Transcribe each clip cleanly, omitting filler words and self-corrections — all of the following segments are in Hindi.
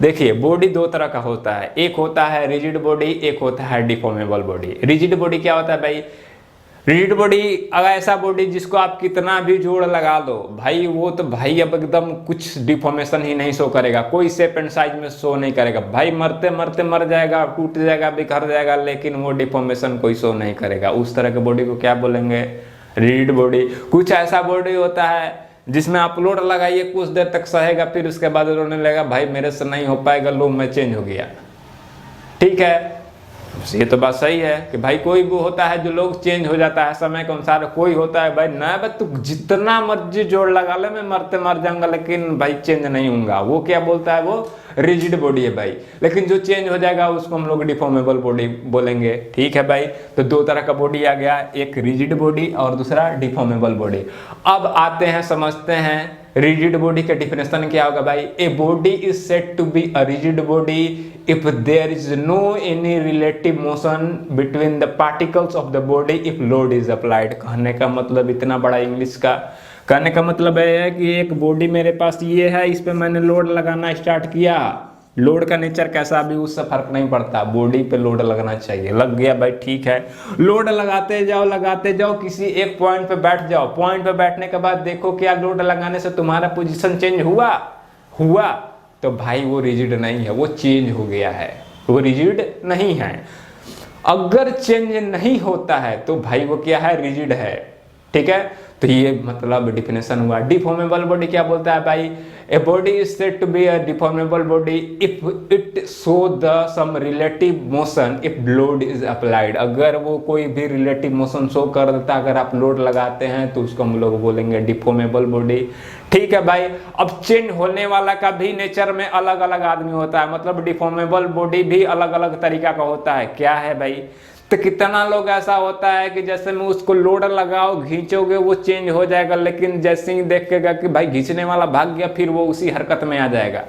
देखिए बॉडी दो तरह का होता है, एक होता है रिजिड बॉडी, एक होता है डिफॉर्मेबल बॉडी। रिजिड बॉडी क्या होता है भाई? रिजिड बॉडी अगर ऐसा बॉडी जिसको आप कितना भी जोड़ लगा दो भाई, वो तो भाई अब एकदम कुछ डिफॉर्मेशन ही नहीं शो करेगा, कोई शेप एंड साइज में शो नहीं करेगा भाई, मरते मरते मर जाएगा, टूट जाएगा, बिखर जाएगा, लेकिन वो डिफॉर्मेशन कोई शो नहीं करेगा। उस तरह के बॉडी को क्या बोलेंगे? Rigid body. कुछ ऐसा बॉडी होता है जिसमें आप लोड लगाइए कुछ देर तक सहेगा, फिर उसके बाद रोने लगेगा भाई मेरे से नहीं हो पाएगा, लो मैं चेंज हो गया। ठीक है, ये तो बात सही है कि भाई कोई भी होता है जो लोग चेंज हो जाता है समय के अनुसार, कोई होता है भाई ना भाई तू जितना मर्जी जोड़ लगा ले मैं मरते मर जाऊंगा लेकिन भाई चेंज नहीं होऊंगा, वो क्या बोलता है? वो रिजिड बॉडी है भाई। लेकिन जो चेंज हो जाएगा उसको हम लोग डिफॉर्मेबल बॉडी बोलेंगे। ठीक है भाई, तो दो तरह का बॉडी आ गया, एक रिजिड बॉडी और दूसरा डिफॉर्मेबल बॉडी। अब आते हैं समझते हैं रिजिड बॉडी का डिफिनेशन क्या होगा भाई? A body is said to be a rigid body if there is no any relative motion between the particles of the body if load is applied. कहने का मतलब इतना बड़ा इंग्लिश का कहने का मतलब है कि एक बॉडी मेरे पास ये है, इस पे मैंने लोड लगाना स्टार्ट किया, लोड का नेचर कैसा भी उससे फर्क नहीं पड़ता, बॉडी पे लोड लगना चाहिए, लग गया भाई ठीक है, लोड लगाते जाओ, किसी एक पॉइंट पे बैठ जाओ, पॉइंट पे बैठने के बाद देखो क्या लोड लगाने से तुम्हारा पोजीशन चेंज हुआ तो भाई वो रिजिड नहीं है, वो चेंज हो गया है, वो रिजिड नहीं है। अगर चेंज नहीं होता है तो भाई वो क्या है? रिजिड है। ठीक है, तो ये मतलब डिफिनेशन हुआ। डिफॉर्मेबल बॉडी क्या बोलता है भाई? A body is said to be a deformable body if it show the some relative motion if load is applied. अगर वो कोई भी रिलेटिव मोशन शो कर देता, अगर आप लोड लगाते हैं तो उसको हम लोग बोलेंगे डिफॉर्मेबल बॉडी। ठीक है भाई, अब चेंज होने वाला का भी नेचर में अलग अलग आदमी होता है, मतलब डिफॉर्मेबल बॉडी भी अलग अलग तरीका का होता है। क्या है भाई? तो कितना लोग ऐसा होता है कि जैसे में उसको लोड लगाओ खींचोगे वो चेंज हो जाएगा, लेकिन जैसे ही देखेगा कि भाई खींचने वाला भाग गया फिर वो उसी हरकत में आ जाएगा,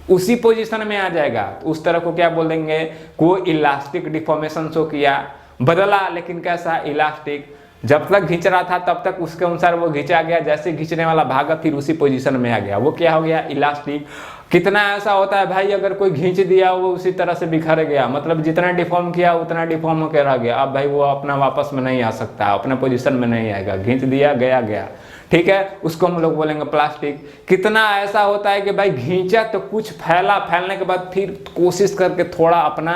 उसी पोजीशन में आ जाएगा। तो उस तरह को क्या बोलेंगे? को इलास्टिक डिफॉर्मेशन शो किया, बदला लेकिन कैसा? इलास्टिक। जब तक खींच रहा था तब तक उसके अनुसार वो खींचा गया, जैसे खींचने वाला भागा फिर उसी पोजीशन में आ गया, वो क्या हो गया? इलास्टिक। कितना ऐसा होता है भाई अगर कोई खींच दिया वो उसी तरह से बिखर गया, मतलब जितना डिफॉर्म किया उतना डिफॉर्म होकर रह गया, अब भाई वो अपना वापस में नहीं आ सकता, अपने पोजीशन में नहीं आएगा, खींच दिया गया। ठीक है, उसको हम लोग बोलेंगे प्लास्टिक। कितना ऐसा होता है कि भाई खींचा तो कुछ फैलने के बाद फिर कोशिश करके थोड़ा अपना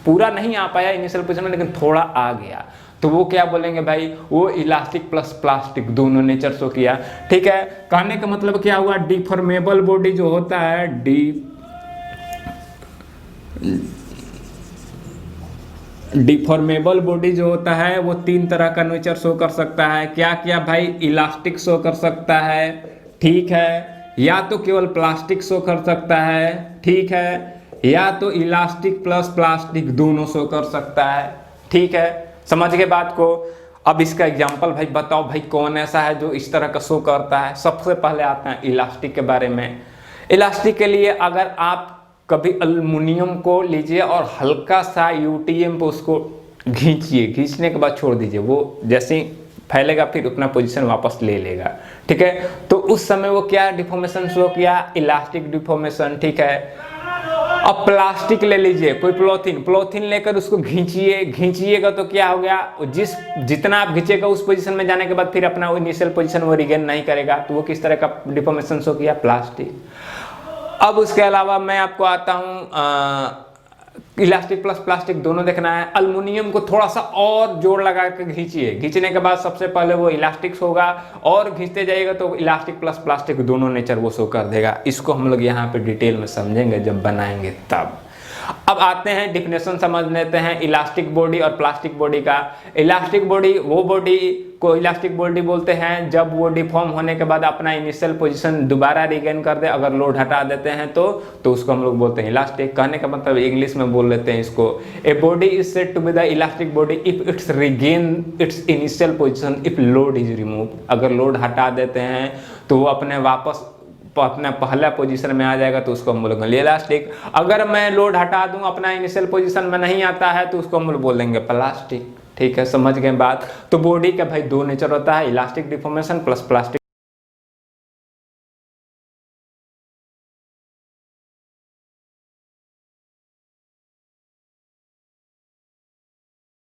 पूरा नहीं आ पाया इनिशियल पोजीशन में, लेकिन थोड़ा आ गया, तो वो क्या बोलेंगे भाई? वो इलास्टिक प्लस प्लास्टिक दोनों नेचर शो किया। ठीक है, कहने का मतलब क्या हुआ? डिफॉर्मेबल बॉडी जो होता है डिफॉर्मेबल बॉडी जो होता है वो तीन तरह का नेचर शो कर सकता है। क्या क्या भाई? इलास्टिक शो कर सकता है, ठीक है, या तो केवल प्लास्टिक शो कर सकता है, ठीक है, या तो इलास्टिक प्लस प्लास्टिक दोनों शो कर सकता है। ठीक है, समझ गए बात को? अब इसका एग्जांपल भाई बताओ भाई कौन ऐसा है जो इस तरह का शो करता है? सबसे पहले आते हैं इलास्टिक के बारे में। इलास्टिक के लिए अगर आप कभी एल्युमिनियम को लीजिए और हल्का सा यूटीएम पे उसको खींचिए, खींचने के बाद छोड़ दीजिए, वो जैसे ही फैलेगा फिर अपना पोजीशन वापस ले लेगा। ठीक है, तो उस समय वो क्या डिफॉर्मेशन शो किया? Elastic deformation. ठीक है, अब प्लास्टिक ले लीजिए, कोई पॉलीथीन लेकर उसको खींचिएगा तो क्या हो गया? जितना आप खींचेगा उस पोजीशन में जाने के बाद फिर अपना इनिशियल पोजीशन वो रिगेन नहीं करेगा, तो वो किस तरह का डिफॉर्मेशन शो किया? प्लास्टिक। अब उसके अलावा मैं आपको आता हूँ इलास्टिक प्लस प्लास्टिक दोनों देखना है। एल्युमिनियम को थोड़ा सा और जोर लगा कर खींचिए, खींचने के बाद सबसे पहले वो इलास्टिक होगा और खींचते जाइएगा तो इलास्टिक प्लस प्लास्टिक दोनों नेचर वो शो कर देगा। इसको हम लोग यहाँ पे डिटेल में समझेंगे जब बनाएंगे तब। अब आते हैं डिफिनेशन समझ लेते हैं इलास्टिक बॉडी और प्लास्टिक बॉडी का। इलास्टिक बॉडी वो बॉडी को इलास्टिक बॉडी बोलते हैं जब वो डिफॉर्म होने के बाद अपना इनिशियल पोजीशन दोबारा रिगेन कर दे, अगर लोड हटा देते हैं तो उसको हम लोग बोलते हैं इलास्टिक। कहने का मतलब इंग्लिश में बोल लेते हैं इसको, a body is said to be the elastic body if its regain its initial position if load is remove. अगर लोड हटा देते हैं तो वो अपने वापस अपना पहला पोजीशन में आ जाएगा, तो उसको हम बोलेंगे इलास्टिक। अगर मैं लोड हटा दूं अपना इनिशियल पोजीशन में नहीं आता है तो उसको हम लोग बोलेंगे प्लास्टिक। ठीक है, समझ गए बात? तो बॉडी का भाई दो नेचर होता है, इलास्टिक डिफॉर्मेशन प्लस प्लास्टिक